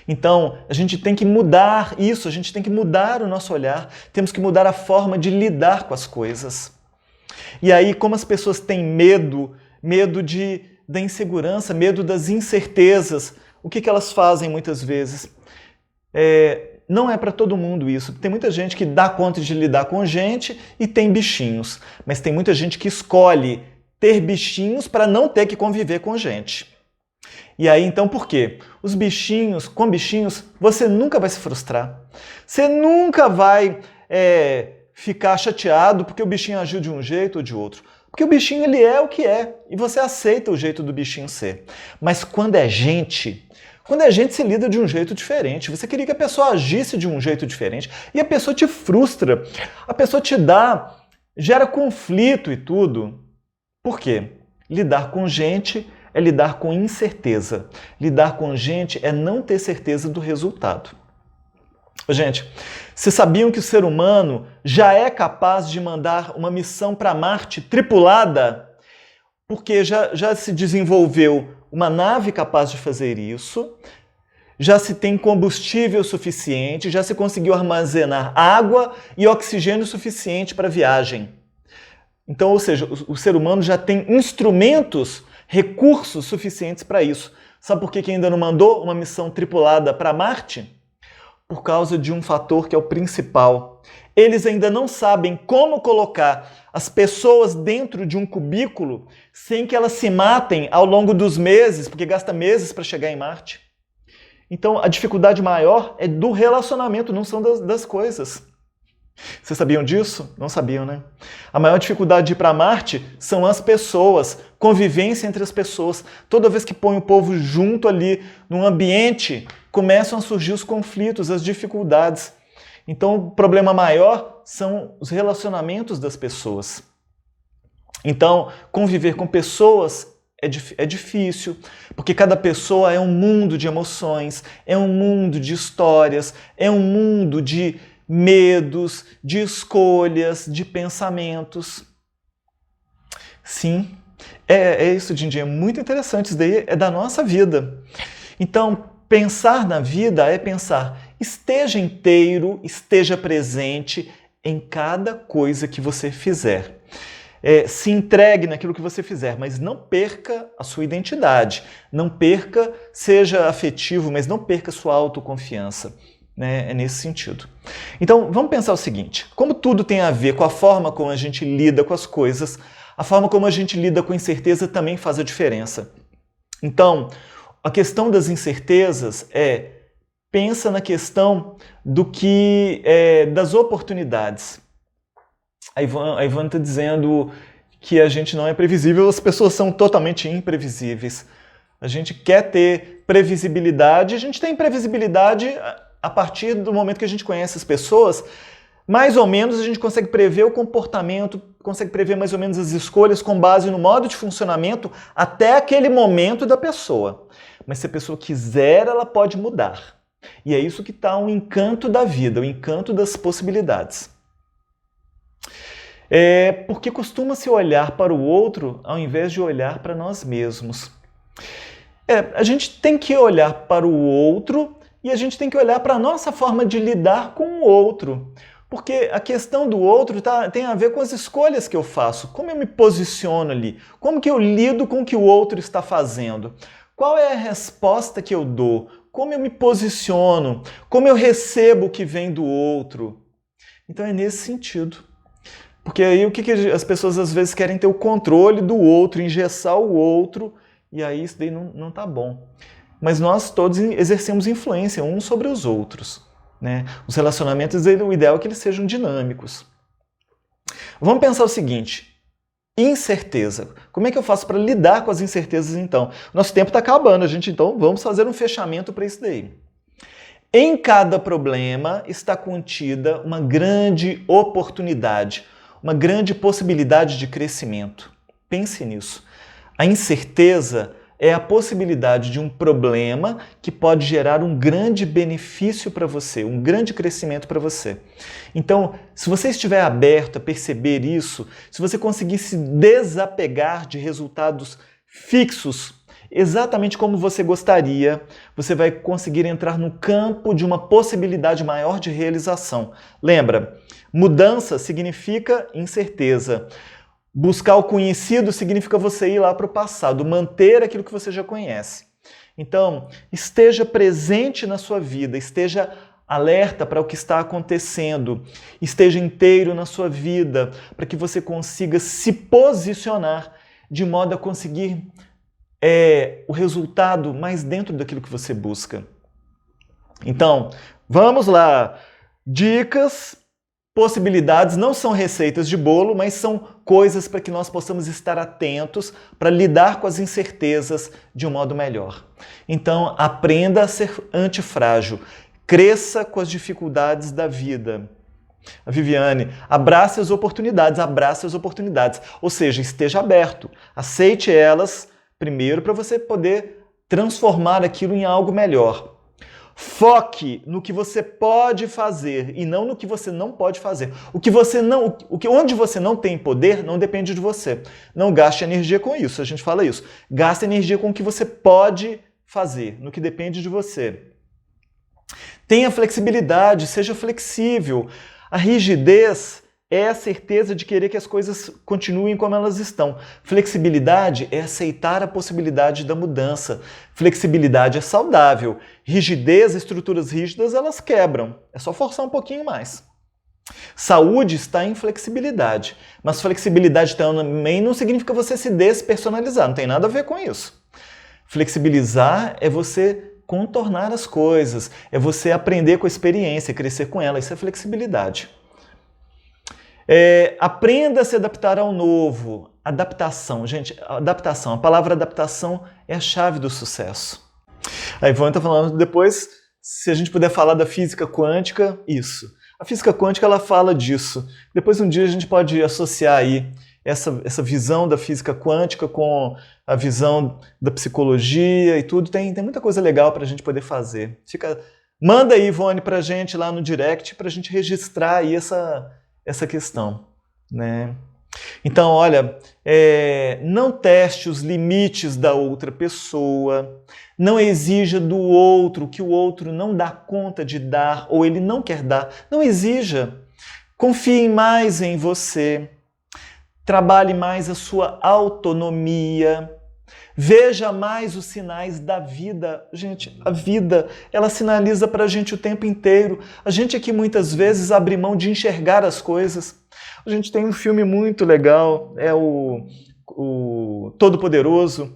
Então, a gente tem que mudar isso, a gente tem que mudar o nosso olhar, temos que mudar a forma de lidar com as coisas. E aí, como as pessoas têm medo da insegurança, medo das incertezas, o que elas fazem muitas vezes? Não é para todo mundo isso. Tem muita gente que dá conta de lidar com gente e tem bichinhos, mas tem muita gente que escolhe ter bichinhos para não ter que conviver com gente. E aí, então, por quê? Com bichinhos, você nunca vai se frustrar. Você nunca vai ficar chateado porque o bichinho agiu de um jeito ou de outro. Porque o bichinho, ele é o que é. E você aceita o jeito do bichinho ser. Mas quando é gente, se lida de um jeito diferente. Você queria que a pessoa agisse de um jeito diferente. E a pessoa te frustra. A pessoa gera conflito e tudo. Por quê? Lidar com gente é lidar com incerteza. Lidar com gente é não ter certeza do resultado. Gente, vocês sabiam que o ser humano já é capaz de mandar uma missão para Marte tripulada? Porque já se desenvolveu uma nave capaz de fazer isso, já se tem combustível suficiente, já se conseguiu armazenar água e oxigênio suficiente para a viagem. Então, ou seja, o ser humano já tem instrumentos, recursos suficientes para isso. Sabe por que ainda não mandou uma missão tripulada para Marte? Por causa de um fator que é o principal. Eles ainda não sabem como colocar as pessoas dentro de um cubículo sem que elas se matem ao longo dos meses, porque gasta meses para chegar em Marte. Então, a dificuldade maior é do relacionamento, não são das coisas. Vocês sabiam disso? Não sabiam, né? A maior dificuldade de ir para Marte são as pessoas, convivência entre as pessoas. Toda vez que põe o povo junto ali num ambiente, começam a surgir os conflitos, as dificuldades. Então, o problema maior são os relacionamentos das pessoas. Então, conviver com pessoas é difícil, porque cada pessoa é um mundo de emoções, é um mundo de histórias, é um mundo de medos, de escolhas, de pensamentos. Sim, isso, Dindim, é muito interessante, isso daí é da nossa vida. Então, pensar na vida é pensar esteja inteiro, esteja presente em cada coisa que você fizer. Se entregue naquilo que você fizer, mas não perca a sua identidade, não perca, seja afetivo, mas não perca a sua autoconfiança, né? É nesse sentido. Então, vamos pensar o seguinte, como tudo tem a ver com a forma como a gente lida com as coisas, a forma como a gente lida com a incerteza também faz a diferença. Então, a questão das incertezas pensa na questão das oportunidades. A Ivone está dizendo que a gente não é previsível, as pessoas são totalmente imprevisíveis. A gente quer ter previsibilidade, a gente tem previsibilidade a partir do momento que a gente conhece as pessoas, mais ou menos a gente consegue prever o comportamento, consegue prever mais ou menos as escolhas com base no modo de funcionamento até aquele momento da pessoa. Mas se a pessoa quiser, ela pode mudar. E é isso que está o encanto da vida, o encanto das possibilidades. Porque costuma-se olhar para o outro ao invés de olhar para nós mesmos. A gente tem que olhar para o outro e a gente tem que olhar para a nossa forma de lidar com o outro. Porque a questão do outro tem a ver com as escolhas que eu faço, como eu me posiciono ali, como que eu lido com o que o outro está fazendo, qual é a resposta que eu dou, como eu me posiciono, como eu recebo o que vem do outro. Então é nesse sentido. Porque aí o que as pessoas às vezes querem ter o controle do outro, engessar o outro, e aí isso daí não tá bom. Mas nós todos exercemos influência uns sobre os outros, né? Os relacionamentos, o ideal é que eles sejam dinâmicos. Vamos pensar o seguinte, incerteza. Como é que eu faço para lidar com as incertezas então? Nosso tempo está acabando, então vamos fazer um fechamento para isso daí. Em cada problema está contida uma grande oportunidade, uma grande possibilidade de crescimento. Pense nisso. A incerteza é a possibilidade de um problema que pode gerar um grande benefício para você, um grande crescimento para você. Então, se você estiver aberto a perceber isso, se você conseguir se desapegar de resultados fixos, exatamente como você gostaria, você vai conseguir entrar no campo de uma possibilidade maior de realização. Lembra, mudança significa incerteza. Buscar o conhecido significa você ir lá para o passado, manter aquilo que você já conhece. Então, esteja presente na sua vida, esteja alerta para o que está acontecendo, esteja inteiro na sua vida, para que você consiga se posicionar de modo a conseguir o resultado mais dentro daquilo que você busca. Então, vamos lá. Dicas, possibilidades não são receitas de bolo, mas são coisas para que nós possamos estar atentos para lidar com as incertezas de um modo melhor. Então, aprenda a ser antifrágil. Cresça com as dificuldades da vida. A Viviane, abrace as oportunidades. Ou seja, esteja aberto. Aceite elas primeiro para você poder transformar aquilo em algo melhor. Foque no que você pode fazer e não no que você não pode fazer. Onde você não tem poder não depende de você. Não gaste energia com isso, a gente fala isso. Gaste energia com o que você pode fazer, no que depende de você. Tenha flexibilidade, seja flexível. A rigidez é a certeza de querer que as coisas continuem como elas estão. Flexibilidade é aceitar a possibilidade da mudança. Flexibilidade é saudável. Rigidez, estruturas rígidas, elas quebram. É só forçar um pouquinho mais. Saúde está em flexibilidade. Mas flexibilidade também não significa você se despersonalizar. Não tem nada a ver com isso. Flexibilizar é você contornar as coisas. É você aprender com a experiência, crescer com ela. Isso é flexibilidade. Aprenda a se adaptar ao novo. Adaptação. Gente, adaptação. A palavra adaptação é a chave do sucesso. A Ivone está falando depois, se a gente puder falar da física quântica, isso. A física quântica ela fala disso. Depois um dia a gente pode associar aí essa visão da física quântica com a visão da psicologia e tudo. Tem muita coisa legal para a gente poder fazer. Manda aí, Ivone, para a gente lá no direct para a gente registrar aí essa questão, né? Então, olha, não teste os limites da outra pessoa, não exija do outro o que o outro não dá conta de dar ou ele não quer dar. Não exija. Confie mais em você. Trabalhe mais a sua autonomia. Veja mais os sinais da vida. Gente, a vida, ela sinaliza para a gente o tempo inteiro. A gente aqui muitas vezes abre mão de enxergar as coisas. A gente tem um filme muito legal, é o Todo-Poderoso,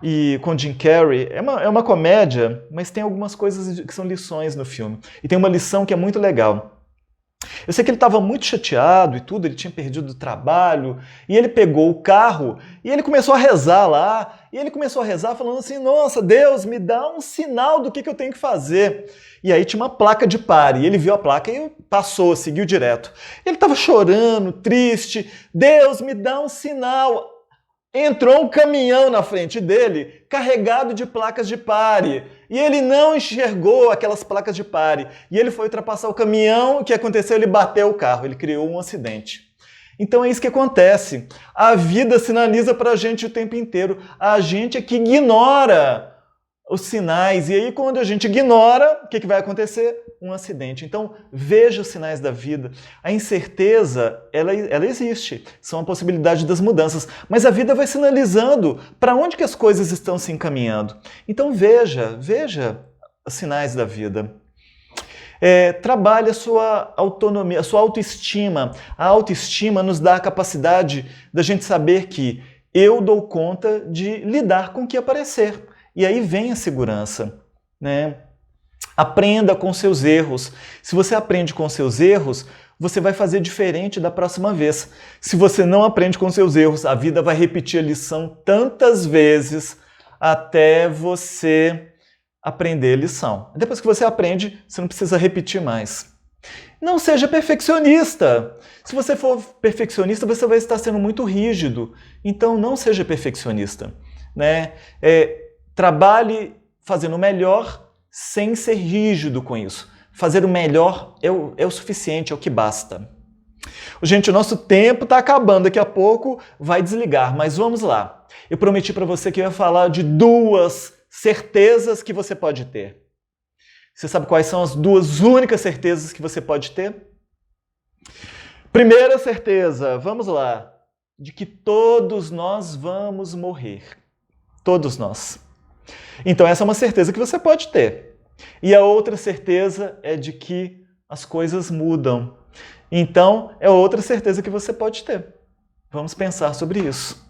e com Jim Carrey. É uma comédia, mas tem algumas coisas que são lições no filme. E tem uma lição que é muito legal. Eu sei que ele estava muito chateado e tudo, ele tinha perdido o trabalho, e ele pegou o carro e ele começou a rezar lá, e ele começou a rezar falando assim, nossa, Deus, me dá um sinal do que eu tenho que fazer. E aí tinha uma placa de pare, e ele viu a placa e passou, seguiu direto. Ele estava chorando, triste, Deus, me dá um sinal. Entrou um caminhão na frente dele, carregado de placas de pare. E ele não enxergou aquelas placas de pare. E ele foi ultrapassar o caminhão, o que aconteceu? Ele bateu o carro, ele criou um acidente. Então é isso que acontece. A vida sinaliza para a gente o tempo inteiro. A gente é que ignora os sinais. E aí, quando a gente ignora, o que vai acontecer? Um acidente. Então, veja os sinais da vida. A incerteza, ela existe. São a possibilidade das mudanças. Mas a vida vai sinalizando para onde que as coisas estão se encaminhando. Então, veja os sinais da vida. Trabalhe a sua autonomia, a sua autoestima. A autoestima nos dá a capacidade da gente saber que eu dou conta de lidar com o que aparecer. E aí vem a segurança, né? Aprenda com seus erros. Se você aprende com seus erros, você vai fazer diferente da próxima vez. Se você não aprende com seus erros, a vida vai repetir a lição tantas vezes até você aprender a lição. Depois que você aprende, você não precisa repetir mais. Não seja perfeccionista. Se você for perfeccionista, você vai estar sendo muito rígido. Então, não seja perfeccionista, né? Trabalhe fazendo o melhor sem ser rígido com isso. Fazer o melhor é o suficiente, é o que basta. Gente, o nosso tempo está acabando, daqui a pouco vai desligar, mas vamos lá. Eu prometi para você que eu ia falar de 2 certezas que você pode ter. Você sabe quais são as 2 únicas certezas que você pode ter? Primeira certeza, vamos lá, de que todos nós vamos morrer. Todos nós. Então essa é uma certeza que você pode ter. E a outra certeza é de que as coisas mudam. Então é outra certeza que você pode ter. Vamos pensar sobre isso.